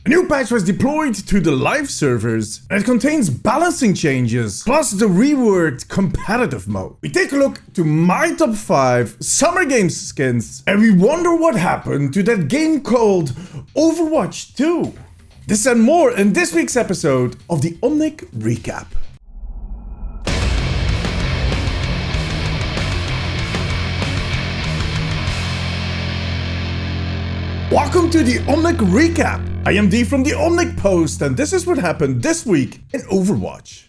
A new patch was deployed to the live servers, and it contains balancing changes, plus the reworked competitive mode. We take a look to my top 5 Summer Games skins, and we wonder what happened to that game called Overwatch 2. This and more in this week's episode of the Omnic Recap. Welcome to the Omnic Recap. I am D from the Omnic Post, and this is what happened this week in Overwatch.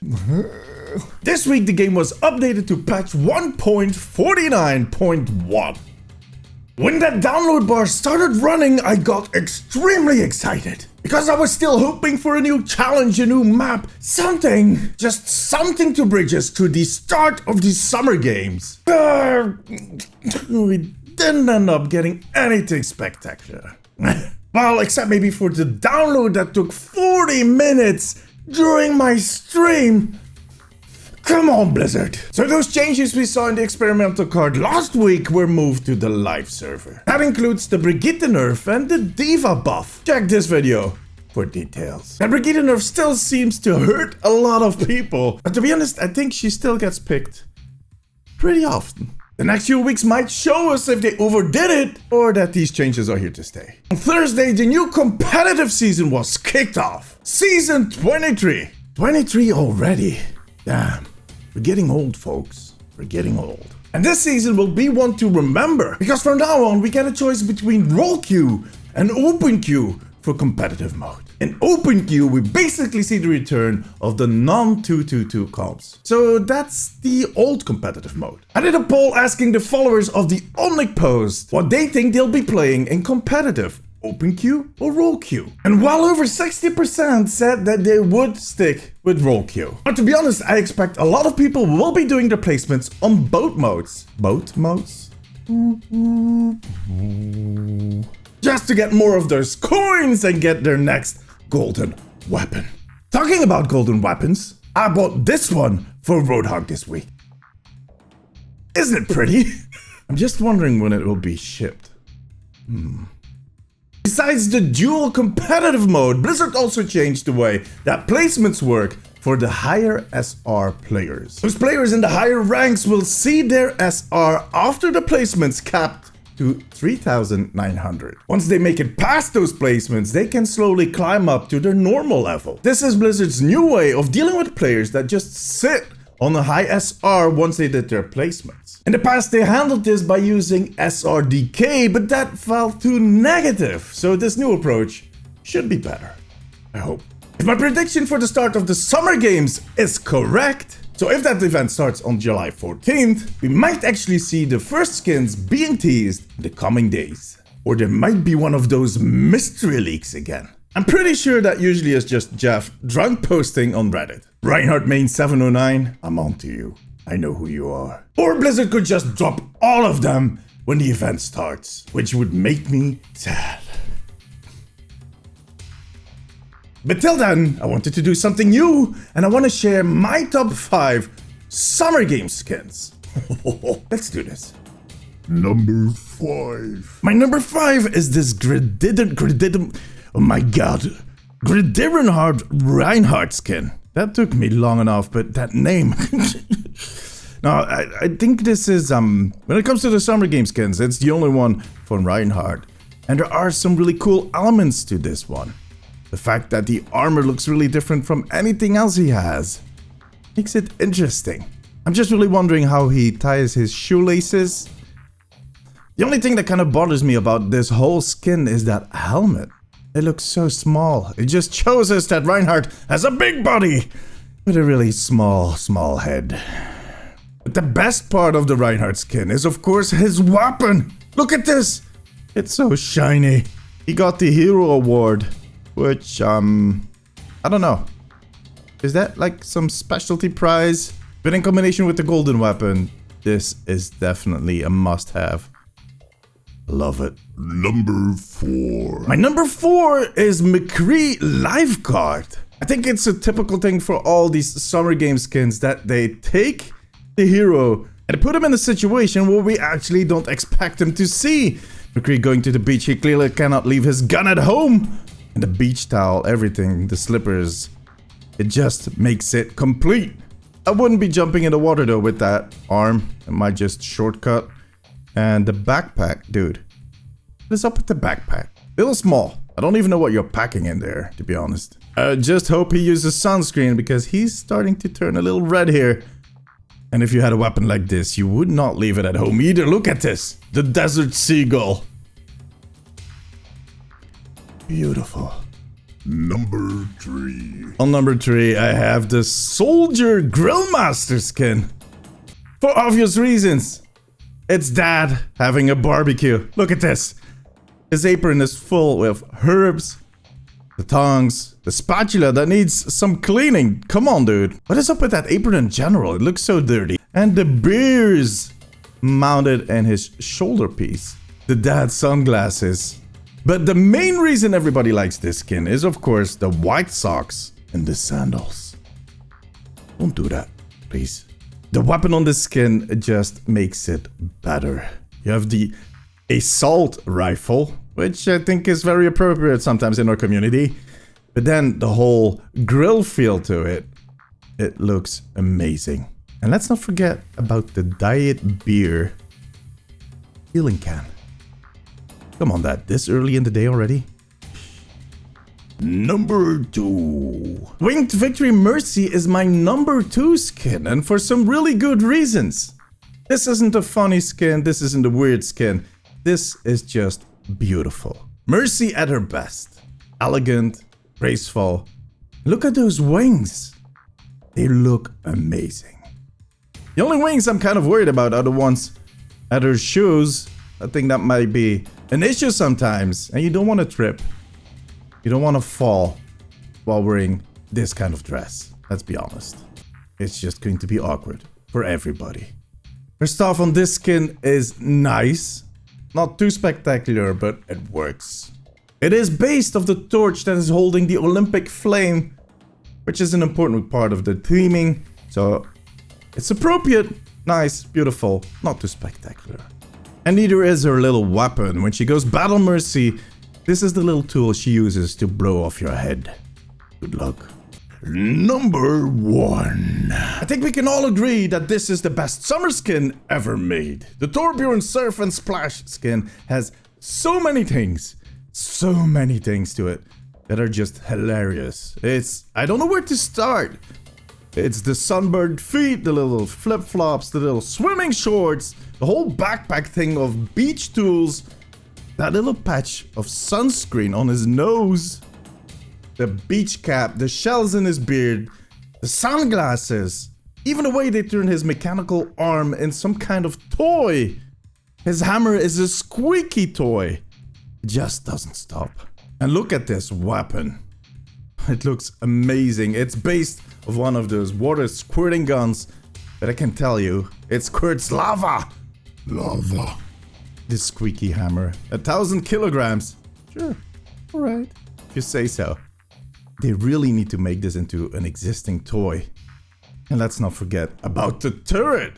This week the game was updated to patch 1.49.1. When that download bar started running, I got extremely excited. Because I was still hoping for a new challenge, a new map, something, just something to bridge us to the start of the summer games. We didn't end up getting anything spectacular. Well, except maybe for the download that took 40 minutes during my stream. Come on, Blizzard. So those changes we saw in the experimental card last week were moved to the live server. That includes the Brigitte nerf and the Diva buff. Check this video for details. And Brigitte nerf still seems to hurt a lot of people, but to be honest, I think she still gets picked pretty often. The next few weeks might show us if they overdid it or that these changes are here to stay. On Thursday, the new competitive season was kicked off. Season 23. 23 already. Damn. We're getting old, folks. We're getting old. And this season will be one to remember, because from now on we get a choice between role queue and open queue for competitive mode. In open queue, we basically see the return of the non-222 comps. So that's the old competitive mode. I did a poll asking the followers of the Omnic Post what they think they'll be playing in competitive, open queue or role queue. And well over 60% said that they would stick with role queue. But to be honest, I expect a lot of people will be doing their placements on both modes. Both modes? Just to get more of those coins and get their next golden weapon. Talking about golden weapons, I bought this one for Roadhog this week. Isn't it pretty? I'm just wondering when it will be shipped. Besides the dual competitive mode, Blizzard also changed the way that placements work for the higher SR players. Those players in the higher ranks will see their SR after the placements capped to 3,900. Once they make it past those placements, they can slowly climb up to their normal level. This is Blizzard's new way of dealing with players that just sit on a high SR once they did their placements. In the past, they handled this by using SR decay, but that fell too negative. So this new approach should be better. I hope. If my prediction for the start of the summer games is correct, so if that event starts on July 14th, we might actually see the first skins being teased in the coming days. Or there might be one of those mystery leaks again. I'm pretty sure that usually is just Jeff drunk posting on Reddit. Reinhardt main 709, I'm on to you. I know who you are. Or Blizzard could just drop all of them when the event starts, which would make me sad. But till then, I wanted to do something new, and I want to share my top 5 summer game skins. Let's do this. Number 5. My number 5 is this oh my god, Reinhardt skin. That took me long enough, but that name. Now, I think this is, when it comes to the summer game skins, it's the only one from Reinhardt. And there are some really cool elements to this one. The fact that the armor looks really different from anything else he has makes it interesting. I'm just really wondering how he ties his shoelaces. The only thing that kind of bothers me about this whole skin is that helmet. It looks so small. It just shows us that Reinhardt has a big body with a really small head. But the best part of the Reinhardt skin is of course his weapon. Look at this. It's so shiny. He got the hero award. Which, I don't know. Is that like some specialty prize? But in combination with the golden weapon, this is definitely a must-have. Love it. Number 4. My number 4 is McCree live card. I think it's a typical thing for all these summer game skins that they take the hero and put him in a situation where we actually don't expect him to see. McCree going to the beach, he clearly cannot leave his gun at home. And the beach towel, everything, the slippers, it just makes it complete. I wouldn't be jumping in the water though with that arm. It might just shortcut. And the backpack, dude. What is up with the backpack? A little small. I don't even know what you're packing in there, to be honest. I just hope he uses sunscreen because he's starting to turn a little red here. And if you had a weapon like this, you would not leave it at home either. Look at this. The desert seagull. Beautiful. Number 3. On number 3, I have the Soldier Grillmaster skin. For obvious reasons. It's Dad having a barbecue. Look at this. His apron is full with herbs, the tongs, the spatula that needs some cleaning. Come on, dude. What is up with that apron in general? It looks so dirty. And the beers mounted in his shoulder piece. The Dad sunglasses. But the main reason everybody likes this skin is, of course, the white socks and the sandals. Don't do that, please. The weapon on the skin just makes it better. You have the assault rifle, which I think is very appropriate sometimes in our community. But then the whole grill feel to it, it looks amazing. And let's not forget about the diet beer healing can. Come on, Dad, this early in the day already? Number 2. Winged Victory Mercy is my number 2 skin, and for some really good reasons. This isn't a funny skin, this isn't a weird skin. This is just beautiful. Mercy at her best. Elegant, graceful. Look at those wings. They look amazing. The only wings I'm kind of worried about are the ones at her shoes. I think that might be an issue sometimes, and you don't want to trip. You don't want to fall while wearing this kind of dress. Let's be honest. It's just going to be awkward for everybody. Her stuff on this skin is nice. Not too spectacular, but it works. It is based off the torch that is holding the Olympic flame, which is an important part of the theming. So it's appropriate, nice, beautiful, not too spectacular. And neither is her little weapon. When she goes Battle Mercy, this is the little tool she uses to blow off your head. Good luck. Number 1. I think we can all agree that this is the best summer skin ever made. The Torbjorn Surf and Splash skin has so many things to it that are just hilarious. I don't know where to start. It's the sunburned feet, the little flip-flops, the little swimming shorts, the whole backpack thing of beach tools, that little patch of sunscreen on his nose, the beach cap, the shells in his beard, the sunglasses, even the way they turn his mechanical arm in some kind of toy. His hammer is a squeaky toy. It just doesn't stop. And look at this weapon. It looks amazing. It's based on one of those water squirting guns, but I can tell you, it squirts lava. Lava. This squeaky hammer. 1,000 kilograms. Sure. Alright. If you say so. They really need to make this into an existing toy. And let's not forget about the turret.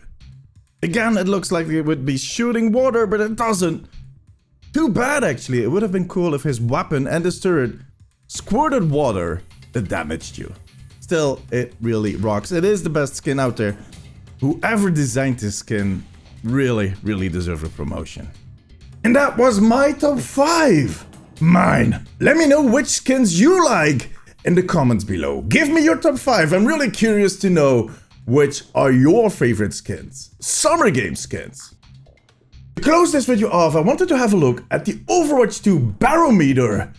Again, it looks like it would be shooting water, but it doesn't. Too bad, actually. It would have been cool if his weapon and his turret squirted water that damaged you. Still, it really rocks. It is the best skin out there. Whoever designed this skin really deserves a promotion. And that was my top 5. Mine. Let me know which skins you like in the comments below. Give me your top 5. I'm really curious to know which are your favorite skins. Summer game skins. To close this video off, I wanted to have a look at the Overwatch 2 barometer.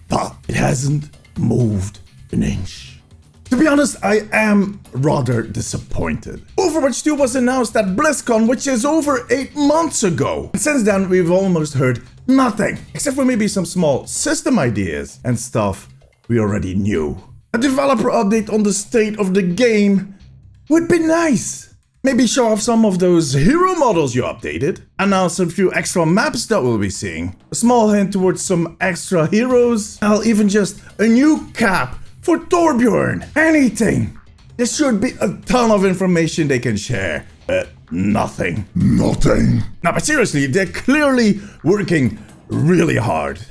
But it hasn't moved an inch. To be honest, I am rather disappointed. Overwatch 2 was announced at BlizzCon, which is over 8 months ago. And since then, we've almost heard nothing, except for maybe some small system ideas and stuff we already knew. A developer update on the state of the game would be nice. Maybe show off some of those hero models you updated. Announce a few extra maps that we'll be seeing. A small hint towards some extra heroes. Hell, even just a new cap for Torbjorn. Anything. There should be a ton of information they can share. But nothing. Nothing. No, but seriously, they're clearly working really hard.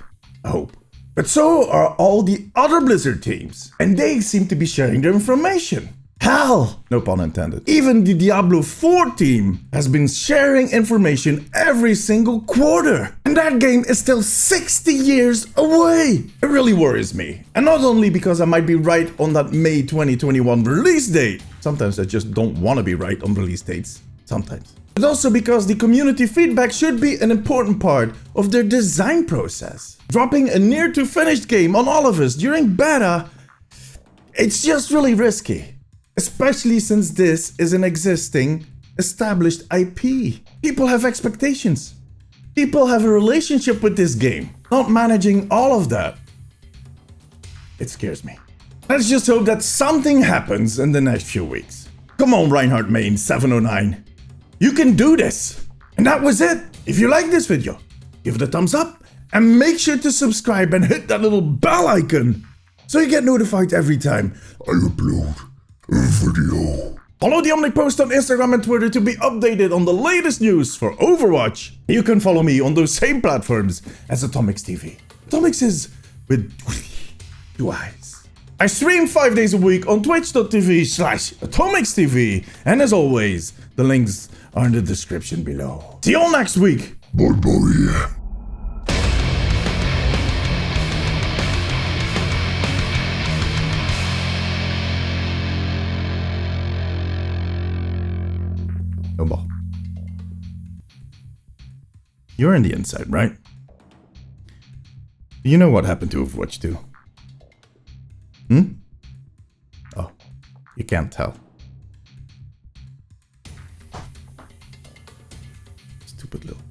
I hope. But so are all the other Blizzard teams, and they seem to be sharing their information. Hell, no pun intended. Even the Diablo 4 team has been sharing information every single quarter. And that game is still 60 years away. It really worries me. And not only because I might be right on that May 2021 release date. Sometimes I just don't want to be right on release dates. Sometimes. But also because the community feedback should be an important part of their design process. Dropping a near to finished game on all of us during beta, it's just really risky. Especially since this is an existing, established IP. People have expectations. People have a relationship with this game. Not managing all of that, it scares me. Let's just hope that something happens in the next few weeks. Come on, Reinhardt main 709. You can do this. And that was it. If you like this video, give it a thumbs up and make sure to subscribe and hit that little bell icon so you get notified every time I upload a video. Follow the Omnic post on Instagram and Twitter to be updated on the latest news for Overwatch. You can follow me on those same platforms as ATOMIIXTV. ATOMIIX is with 2 eyes. I stream 5 days a week on twitch.tv/ATOMIIXTV. And as always, the links are in the description below. See you all next week. Bye bye. No more. You're in the inside, right? You know what happened to Overwatch 2? Oh, you can't tell. Stupid little